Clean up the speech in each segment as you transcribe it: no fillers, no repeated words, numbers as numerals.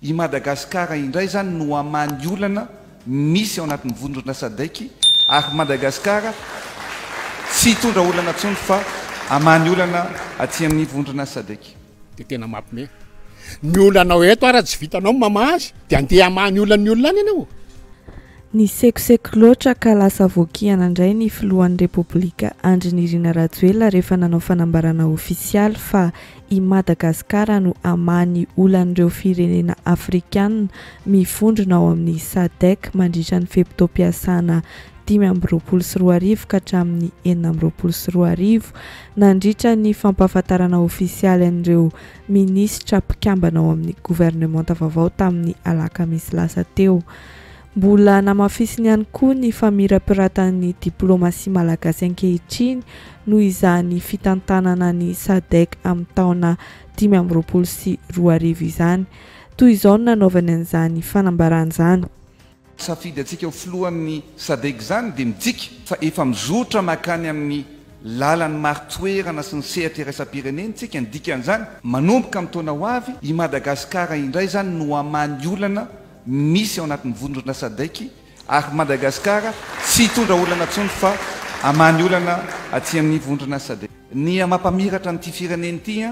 I Madagasikara indray zany no amany olana misy ao anatin'ny vondrona sadaiky ary Madagasikara tsy hitondra olana tsony fa amany olana aty amin'ny vondrona sadaiky. Dia tena mampime. Ny olanao eto ara tsy vitanao mamazy dia andeha amany olan'ny olona any ianao. Ny sekoseko loatra ka lasa voakihana indray ny filohan'ny Repoblika Andry Nirina Rajoelina rehefa nanao fanambarana ofisialy fa i Madagasikara no amany olan'ireo firenena Afrikanina mifondrona ao amin'ny SADC mandritra ny fehim-pitompiasana 5/24 ka hatramin'ny 4/24 nandritra ny fampahafantarana ofisialy an'ireo minisitra mpikambana ao amin'ny gouvernemanta vaovao tamin'ny alakamisy lasa teo. Mbola namafisiny ihany koa ny famirapiratany diplomasia malagasy ankehitriny noho izany fitantanana ny SADC amin'ny taona 2022 izany. Toy izao no nanaovany an'izany fanambarana izany. Safidy atsika ho filohan'ny SADC zany dia mitsika fa efa mizotra makany amin'ny lalan'ny maritoerana sy ny sehatra iraisam-pirenena tsika ny dikan'izany manomboka amin'ny taona ho avy i Madagasikara indray zany no amany olana misy ao anatin'ny vondrona sadaiky ary Madagasikara tsy hitondra olana tsony fa amany olana aty amin'ny vondrona sadaiky. Ny mampamiratra n'ity firenena ity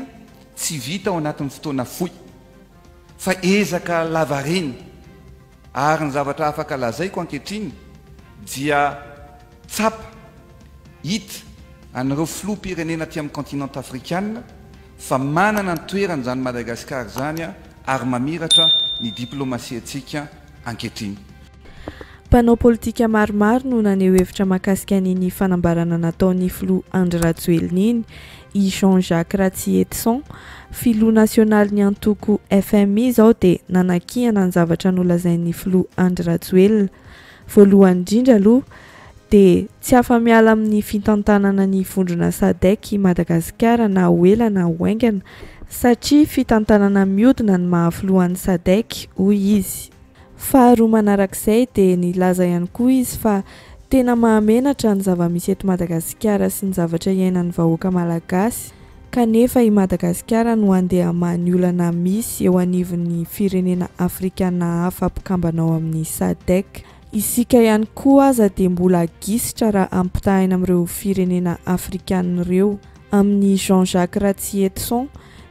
tsy vita ao anatin'ny fotoana fohy fa ezaka lavareny ary ny zavatra afaka lazaiko ankehitriny dia tsapa hita an'ireo filoham-pirenena aty amin'ny continent afrikanina fa manana ny toerany zany Madagasikara zany ary mamiratra ny diplomasia antsika ankehitriny. Mpanao politika maromaro no naneho hevitra mahakasika ny fanambarana nataon'ny filoha Andry Rajoelina iny. I Jean-Jacques Ratzietson, filoha nasionaly antoko FMI zao dia nanakihana ny zavatra nolazain'ny filoha Andry Rajoelina. Voalohany indrindra aloha dia tsy afa-miala amin'ny fitantanana ny vondrona SADC i Madagasikara na ho ela na ho haingana satria fitantanana mihodina ny mahafilohan'ny SADC hoy izy. Faharoa manarak'izay dia nilaza ihany koa izy fa tena mahamenatra ny zava-misy eto Madagasikara sy ny zavatra iainan'ny vahoaka malagasy kanefa i Madagasikara no andeha amany olana misy eo anivon'ny firenena Afrikana hafa mpikambana ao amin'ny SADC. Isika ihany koa aza dia mbola gisitra raha ampitahina amin'ireo firenena Afrikana ireo. Amin'ny Jean-Jacques Ratzietson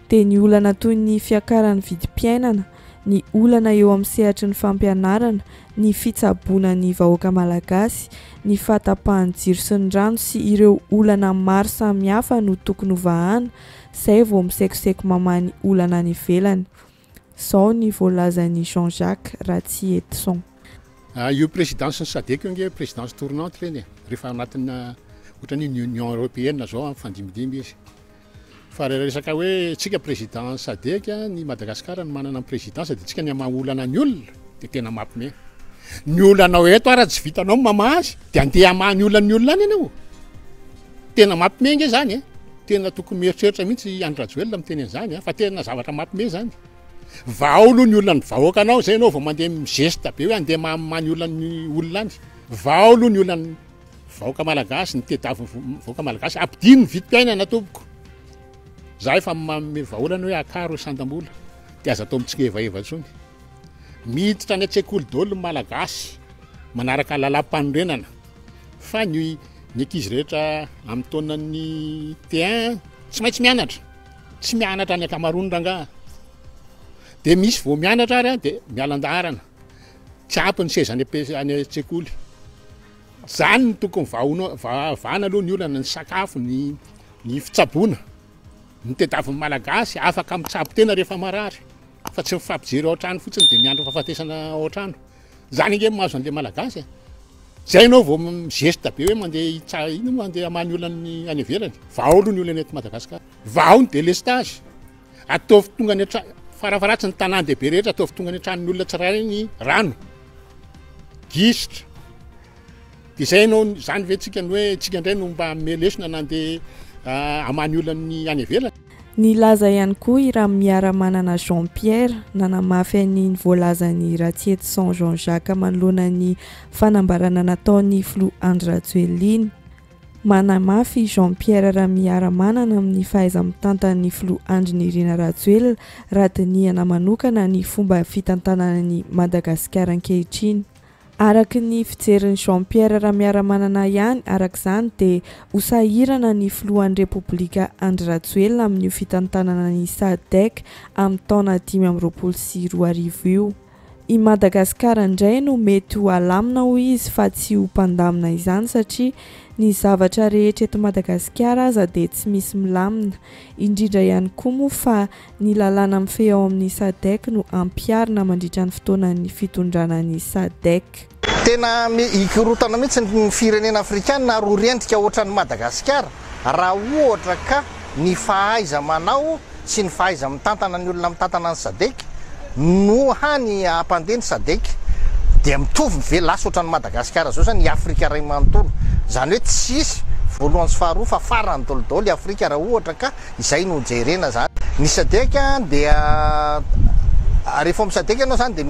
dia ny olana toy ny fiakaran'ny vidim-piainana, ny olana eo amin'ny sehatry ny fampianarana, ny fitsaboana ny vahoaka malagasy, ny fahatapahan'ny jiro sy ny rano sy ireo olana maro samihafa no tokony hovahana, izay vao misekoseko mamany olana any ivelany. Izao ny voalazan'i Jean-Jacques Ratzietson. Io présidence ny SADC io nge présidence tournante reny rehefa anatin'ny ohatran'ny Union européenne zao mifandimidimy izy. Fa resaka hoe tsika président SADC ny Madagasikara no manana présidence dia tsika ny amaolana ny olona dia tena mampime. Ny olanao eto ara tsy vitanao mamazy dia andeha amany olan'ny olona any ianao. Tena mampime nge zany tena tokony mieritreritra mihitsy Andry Rajoelina miteny an'izany fa tena zavatra mampime zany. Vao aloha ny olona ny vahoaka anao zay anao vao mandeha migesta be hoe andeha mamany olan'ny olona any. Vao aloha ny olona ny vahoaka malagasy ny tedavy vahoaka malagasy ampidiny ny vidim-piainana tompoko. Za efa manome vahaolana hoe akaro sandam-bola dia aza atao mitsika evaeva intsony. Miditra ny an-tsekoly daholo malagasy manaraka lalam-panorenana fa ny ankizy rehetra amin'ny taonany T1 tsy maintsy mianatra. Tsy mianatra ny akamaroany rangaha. Dia misy vao mianatra ary dia mialan-daharana. Tsy ampy ny seza any an-tsekoly. Zany no tokony vahana aloha ny olana ny sakafo, ny fitsaboana. Ny tedaviny malagasy afaka mitsabo tena rehefa marary fa tsy mifampijery ao an-trano fotsiny dia miandro fahafatesana ao an-trano. Zany nge mahazo an'ilay malagasy. Zay anao vao migesta be hoe mandeha amany olana any ivelany. Vao aloha ny olana eto Madagasikara. Vao ny délestage. Ataovy tonga ny farafaratsy ny tanan-dehibe rehetra ataovy tonga ny antranony olona tsirairay ny rano. Gisitra. Dia zay anao zany ve tsika ny hoe tsika indray no mba melesona nandeha amany olan'ny any ivelany. Nilaza ihany koa i raha miara-manana Jean-Pierre nanamafy ny voalazan'ny Ratzietson Jean-Jacques manoloana ny fanambarana nataon'ny filoha Andry Rajoelina. manamafy Jean-Pierre Ramiara-Manana amin'ny fahaiza-mitantana ny filoha Andry Nirina Rajoelina raha dinihana manokana ny fomba fitantanana ny Madagasikara ankehitriny. Araka ny fijerin'ny Jean-Pierre Ramiara-Manana ihany, araka izany dia hosahirana ny filohan'ny Repoblika Andry Rajoelina amin'ny fitantanana ny SADC amin'ny taona 2022 io. I Madagasikara indray no mety ho alamina ho izy fa tsy ho mpandamina izany satria ny zavatra rehetra eto Madagasikara aza dia tsy misy milamina, indrindra ihany koa moa fa ny lalàna mifehy ao amin'ny SADC no ampiarina mandritra ny fotoanan'ny fitondrana ny SADC. Tena ikorotana mihitsy ny firenena afrikanina roa rendrika ohatran'ny Madagasikara raha ohatra ka ny fahaiza manao sy ny fahaiza mitantana ny olona mitantana ny SADC no hany ampandeha ny SADC dia mitovy lasa ohatran'ny Madagasikara zao zany Afrika ray manontolo, zany hoe tsisy voalohany sy faharoa fa farany daholo Afrika raha ohatra ka izay no jerena zany. Ny SADC dia rehefa amin'ny SADC ianao zany dia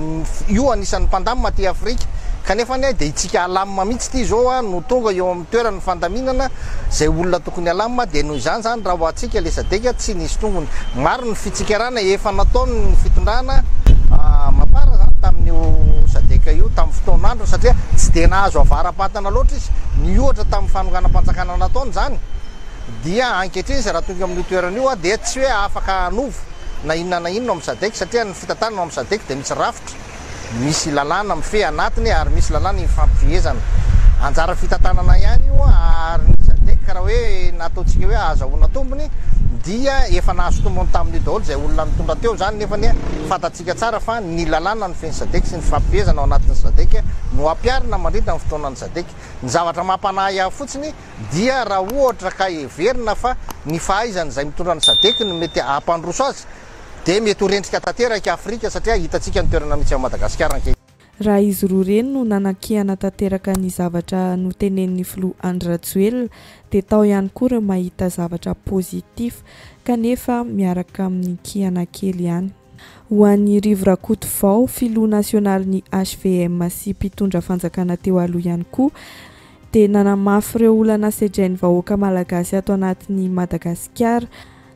io anisan'ny mpandamina aty Afrika kanefa ny dia itsika alamina mihitsy ity zao no tonga eo amin'ny toerana fandaminana izay olona tokony alamina dia noho izany zany raha ho atsika le SADC tsy nisy tongony. Maro ny fitsikarana efa nataony ny fitondrana mapara zany tamin'io SADC io tamin'ny fotoan'andro satria tsy dia nahazo avaram-patana loatra izy niohatra tamin'ny fanonganam-panjakana nataony zany dia ankehitriny izy raha tonga amin'ny toerana io dia tsy hoe afaka hanovo na inona na inona amin'ny SADC satria ny fitantanana amin'ny SADC dia misy rafitra, misy lalàna mifehy anatiny ary misy lalàna ifampivezana. Anjara fitantanana ihany io ary ny SADC raha hoe nataontsika hoe azahoana tombony dia efa nahazo tombony tamin'io daholo izay olona nitondra teo zany nefa ny fantatsika tsara fa ny lalàna ny feny SADC sy ny fampivezana ao anatin'ny SADC no ampiarina mandritra amin'ny fotoanan'ny SADC. Ny zavatra mampanahy ahy fotsiny dia raha ohatra ka heverina fa ny fahaizany izay mitondra ny SADC no mety hampandroso azy dia mety ho rendrika tanteraka Afrika satria hitantsika ny toerana mihitsy ao Madagasikara ankehitriny. Raha izy roa ireny no nanakihana tanteraka ny zavatra notenenin'ny filoha Andry Rajoelina dia tao ihany koa ireo mahita zavatra pozitif kanefa miaraka amin'ny kihana kely ihany. Ho an'ny Rivo Rakotovao, filoha nasionalin'ny HVM sy mpitondra fanjakana teo aloha ihany koa dia nanamafy ireo olana sedrain'ny vahoaka malagasy ato anatin'ny Madagasikara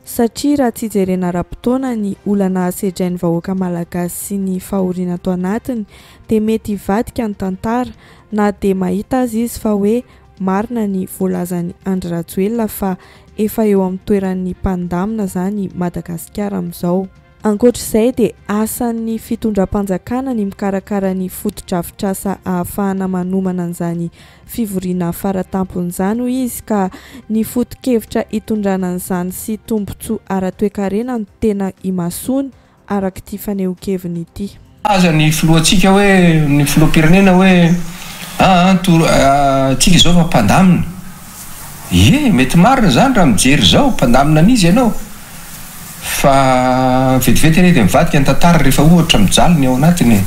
satria raha tsy jerena ara-potoana ny olana sedrain'ny vahoaka malagasy sy ny fahoriana ato anatiny dia mety hivadika ny tantara na dia mahita azy izy fa hoe marina ny voalazan'ny Andry Rajoelina fa efa eo amin'ny toeran'ny mpandamina zany Madagasikara amin'izao. Ankoatr'izay dia asan'ny fitondram-panjakana ny mikarakara ny foto-drafitrasa ahafahana manomana an'izany fivoriana faratampon'izany hoy izy ka ny foto-kevitra hitondrana an'izany sy tombontsoa ara-toekarena no tena imasony araka ity fanehoan-keviny ity. Aza ny filohantsika hoe ny filoham-pirenena hoe tsika izao fa mpandamina. Mety marina zany raha mijery zao mpandamina an'izy ianao. Fa vetivety eny dia mivadika ny tantara rehefa ohatra mijalony ao anatiny.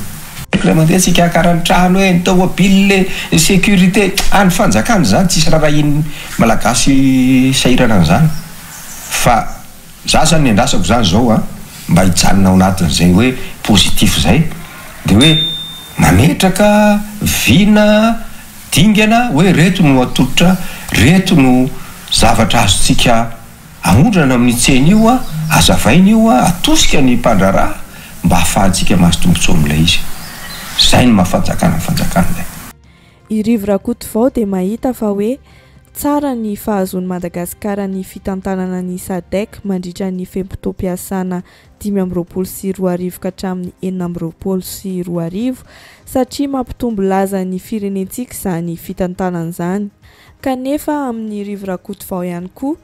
Raha mandeha tsika hakaran'ny trano hoe ny tômôbily le sécurité any fanjakana zany tsisy rarahiny malagasy sahirana an'izany. Fa za zany endrasako zany zao mba hijalona ao anatin'izay hoe positif zay dia hoe mametraka vina dingana hoe reto no atolotra, reto no zavatra azontsika amondrana amin'ny tsena io azavaina io atosika ny mpandraraha mba ahafahantsika mahazo tombontsoa amin'ilay izy. Zay ny mahafanjakana fanjakana. I Rivo Rakotovao dia mahita fa hoe tsara ny fahazoan'ny Madagasikara ny fitantanana ny SADC mandritra ny fempom-tompiasana 2022 ka hatramin'ny 2022 satria mampitombo laza ny firenentsika izany fitantanana izany. Kanefa amin'ny Rivo Rakotovao ihany koa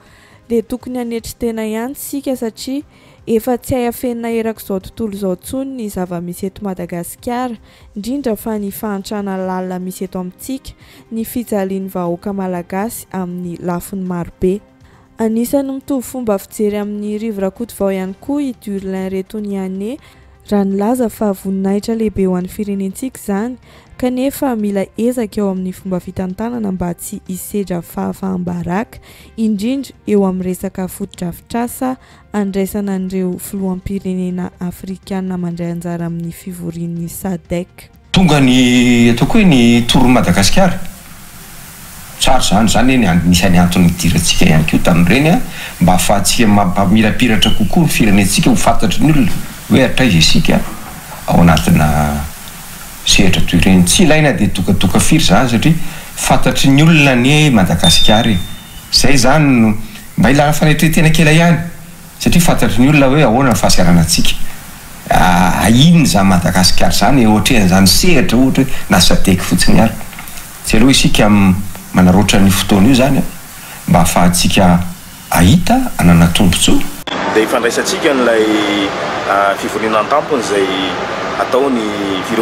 dia tokony hanetry tena ihany sika satria efa tsy ahafenina eraka izao tontolo izao tsony ny zava-misy eto Madagasikara, indrindra fa ny fahantrana lalina misy eto amintsika, ny fijalian'ny vahoaka malagasy amin'ny lafiny marobe. Anisan'ny mitovy fomba fijery amin'ny Rivo Rakotovao ihany koa i Durlin Retonianet raha nilaza fa voninahitra lehibe ho an'ny firenentsika izany kanefa mila ezaka eo amin'ny fomba fitantanana mba tsy hisedra fahafahambaraka indrindra eo amin'ny resaka foto-drafitrasa andraisana an'ireo filoham-pirenena afrikanina mandray anjara amin'ny fivorian'ny SADC. Tonga ny ataoko hoe ny toro Madagasikara sary zany nisany antony idirantsika ihany koa tamin'ireny mba ahafahantsika mampamirapiratra kokoa ny firenentsika ho fantatry ny olona hoe atraiza isika ao anatina sehatra toy ireny tsy ilaina dia tokatoka firy zany satria fantatry ny olona ny Madagasikara zay zany mba ilana fanetretena kely ihany satria fantatry ny olona hoe ahoana ny fahasiaranantsika inona zany Madagasikara zany ohatran'izany sehatra ohatra na SADC fotsiny ary tsy aloha isika manaroatra ny fotoana io zany mba ahafahantsika ahita anana tombontsoa dia ifandraisantsika n'ilay fivoriana an-tampony zay ataony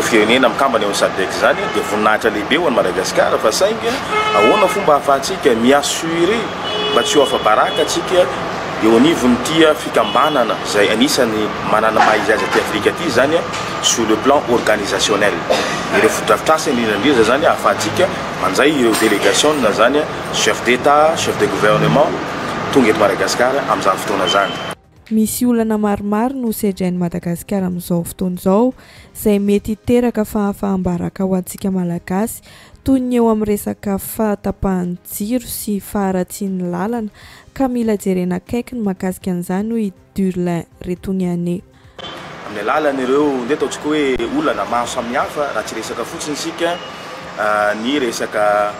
firenena mikambana eo amin'ny SADC zany dia voninahitra lehibe ho an'i Madagasikara fa saingy ahoana fomba ahafahantsika miassurer mba tsy ho afa-baraka atsika eo anivon'ity fikambanana zay anisany manana maha-izy azy aty Afrika aty zany sur le plan organisationnel ireo fodrafitrasa indrindra zany ahafahantsika manjay ireo délégation zany chef d'état chef de gouvernement tonga eto Madagasikara amin'izany fotoana zany. Misy olana maromaro no sedrain'i Madagasikara amin'izao fotoana izao izay mety hiteraka fahafahambaraka ho antsika malagasy toy ny eo amin'ny resaka fahatapahan'ny jiro sy faharatsian'ny lalana ka mila jerena akaiky ny mahakasika an'izany hoy Durlin Retoniané. Amin'ny lalana ireo ndeha ataontsika hoe olana maro samihafa raha tsy resaka fotsiny isika ny resaka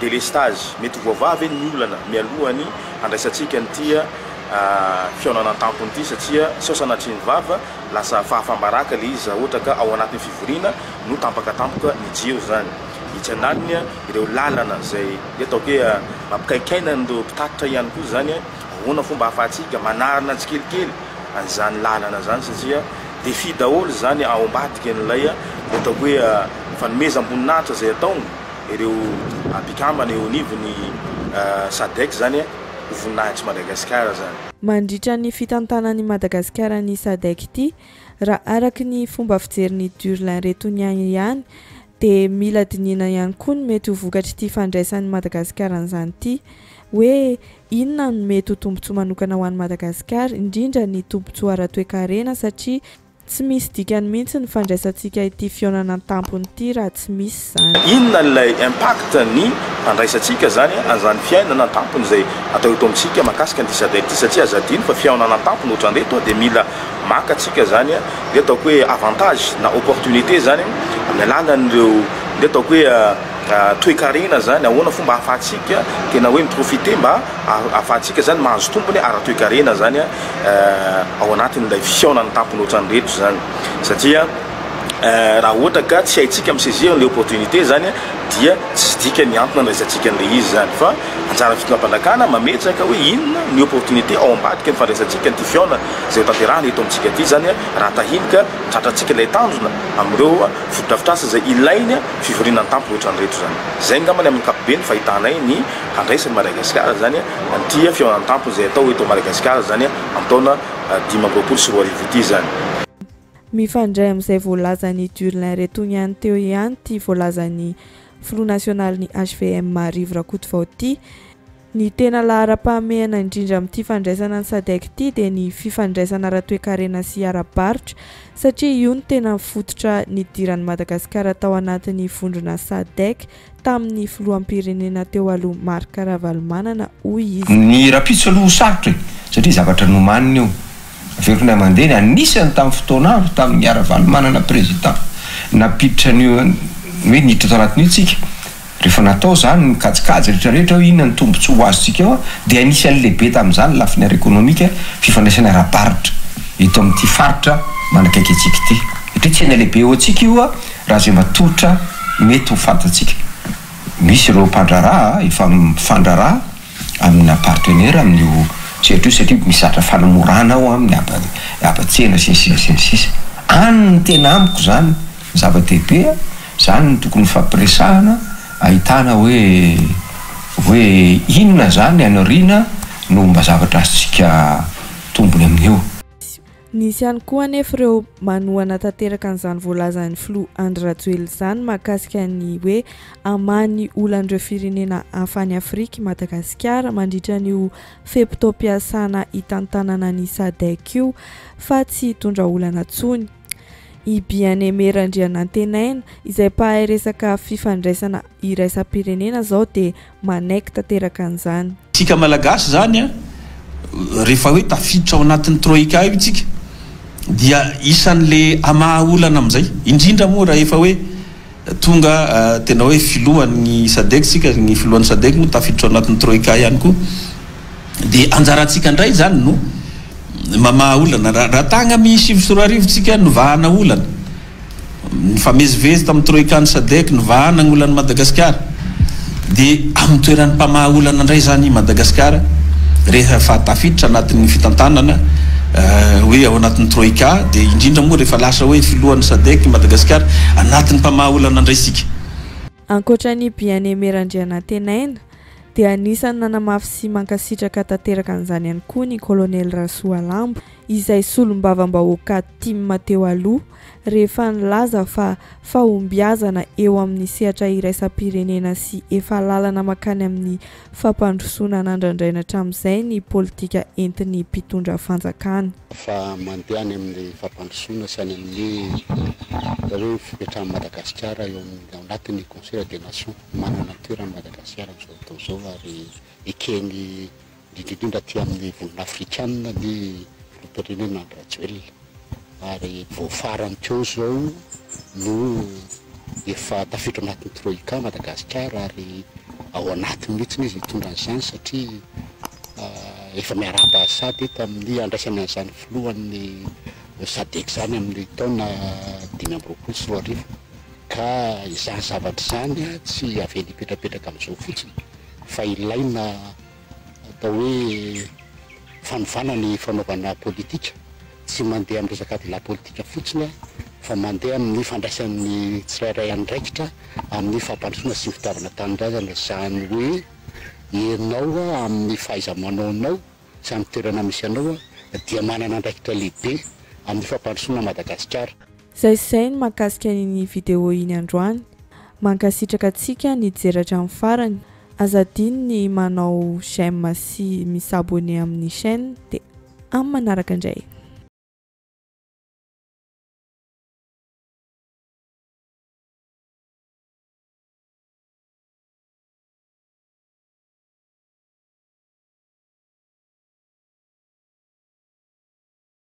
délestage mety voavavy ny olana mialohany andraisantsika nyty fiaonana an-tampony ity satria saosanatry ny vava lasa fahafambaraka le izy ohatra ka ao anatin'ny fivoriana no tampakatampoka ny jiro zany hitsananiny ireo lalana zay ataoko hoe mampikaikaina nireo mpitatitra ihany koa zany ahoana fomba ahafahantsika manarina tsikelikely an'izany lalana zany satria défi daholo zany ao ambadika n'ilay ataoko hoe fanomezam-boninahitra zay ataony ireo mpikambana eo anivony SADC zany voninahitra Madagasikara zany. Mandritra ny fitantanan'i Madagasikara ny SADC ity raha araky ny fomba fijerin'ny Durlin Retoniané ihany dia mila dinina ihany koa ny mety ho vokatry ity fandraisan'ny Madagasikara an'izany ity hoe inona no mety ho tombontsoa manokana ho an'i Madagasikara indrindra ny tombontsoa ara-toe-karena satria tsy misy dikany mihitsy ny fandraisantsika ity fiaonana an-tampony ity raha tsy misy zany. Inona ilay impact ny fandraisantsika zany an'izany fiainana an-tampony zay atao eto amintsika mahakasika ny SADC ity satria azadiny fa fiaonana an-tampony ohatran'reto dia mila maka atsika zany dia ataoko hoe avantage na opportunité zany amin'ny alalan'ireo dia ataoko hoe toe-karena zany ahoana fomba ahafahantsika tena hoe miprofite mba ahafahantsika zany mahazo tombony ara-toe-karena zany ao anatin'ilay fiaonana an-tampony ohatran'reto zany satria raha ohatra ka tsy haitsika misaisir le opportunité zany dia tsy dika ny antony andraisantsika an'ilay izy zany fa anjara fitonam-panjakana mametraka hoe inona ny opportunité ao ambadika ny fandraisantsika nyty fiaona zay tanterahana eto amintsika aty zany raha tahinika tratratsika ilay tanjona amin'ireo fotodrafitrasa zay ilainy fivoriana an-tampony ohatran'reto zany zay ngamany amin'ny kapobeny fahitanay ny handraisan'ny Madagasikara zany nyty fiaona an-tampony zay atao eto Madagasikara zany amin'ny taona 2024 ity zany. Mifandray amin'izay voalazan'ny Durlin Retoniané teo ihany ty voalazan'ny Front National ny HVM Arivo Rakotovao ity ny tena lahara-pahamehana indrindra amin'ity fandraisana ny SADC ity dia ny fifandraisana ara-toe-karena sy ara-barotra satria io ny tena fototra nidiran'ny Madagasikara tao anatin'ny vondrona SADC tamin'ny filoham-pirenena teo aloha Marc Ravalomanana hoy izy. Ny rapitso aloha sarotra satria zavatra nomanina eo averina mandeha anisany tamin'ny fotoana avy tamin'ny Ravalomanana président napiditra an'io hoe niditra tao anatin'io tsika rehefa natao zany mikajikajy rehetrarehetra hoe inona ny tombontsoa ho azontsika eo dia anisany lehibe tamin'izany lafiny ara-ekonomika fifandraisana ara-barotra eto amin'ity faritra manakaiky atsika ity satria tsena lehibe eo atsika io raha zay matotra mety ho fantatsika misy ireo mpandraraha efa mifandraraha amina partenaire amin'io sehatra io satria misatra fanamorana ao amin'ny aba-tsena sisa any ny tena amiko zany zava-dehibe zany ny tokony fampiresahana ahitana hoe inona zany anoriana no mba zavatra azontsika tombony amin'io. Nisy ihany koa anefa ireo manohana tanteraka an'izany voalazan'ny Flo Andry Rajoelina izany mahakasika ny hoe amany olan'ireo firenena hafa ny Afrika Madagasikara mandritra n'io fepo-taom-piasana hitantanana ny SADC io fa tsy hitondra olana tsony. I Bien-Aimé Randrianantenaina izay mpahay resaka fifandraisana iraisam-pirenena zao dia manaiky tanteraka an'izany. Tsika malagasy zany a rehefa hoe tafiditra ao anatin'ny troïka io itsika dia isan'le amahaolana amin'izay indrindra moa raha efa hoe tonga tena hoe filohan'ny SADC sika ny filohan'ny SADC no tafiditra ao anatin'ny troïka ihany koa dia anjarantsika indray zany no mamahaolana raha tagna misy sivy tsika novahana olana nifamezivezy tamin'ny troïka ny SADC novahana ny olan'ny Madagasikara dia amin'ny toeran'ny mpamahaolana indray zany Madagasikara rehefa tafiditra anatin'ny fitantanana hoe ao anatin'ny troïka dia indrindra moa rehefa lasa hoe filohan'ny SADC Madagasikara anatin'ny mpamahaolana indray sika. Ankoatran'ny Bien-Aimé Randrianantenaina dia anisany nanamafy sy mankasitraka tanteraka an'izany ihany koa ny Colonel Rasoalambo izay solombavam-bahoaka Tima teo aloha rehefa nilaza fa fahombiazana eo amin'ny sehatra iraisam-pirenena sy efa lalana makany amin'ny fampandrosoana nandraindraina hatramin'izay ny politika entin'ny mpitondra fanjakana. Fa mandeha any amin'ny fampandrosoana sy any amin'ny hoe fipetrahan'i Madagasikara eo anatin'ny Conseil des Nations manana toerana Madagasikara amin'izao fotoana izao ary ekeny indrindra aty amin'ny volana afrikanina ny filoham-pirenena Rajoelina ary voafarany teo zao no efa tafiditra anatin'ny troïka Madagasikara ary ao anatiny mihitsy izy hitondra an'izany satria efa miara-bahasady eto amin'ny andraisany an'izany filohan'ny SADC zany amin'ny taona 2024 ka izany zavatra zany tsy avy hipetrapetraka amin'izao fotsiny fa ilaina atao hoe fanovana ny fanaovana politika tsy mandeha amin'ny resaka la politika fotsiny fa mandeha amin'ny fandraisan'ny tsirairay andraikitra amin'ny fampandrosoana sy fitiavana tanindrazana zany hoe ianao amin'ny fahaiza-manaonao sy amin'ny toerana misy anao dia manana andraikitra lehibe amin'ny fampandrosoana Madagasikara. Zay ny mahakasika ny vidéo iny androany mankasitraka antsika ny jeratra amin'ny farany azadiny ny manao j'aime sy misabone amin'ny chaîne dia amin'ny manaraka indray.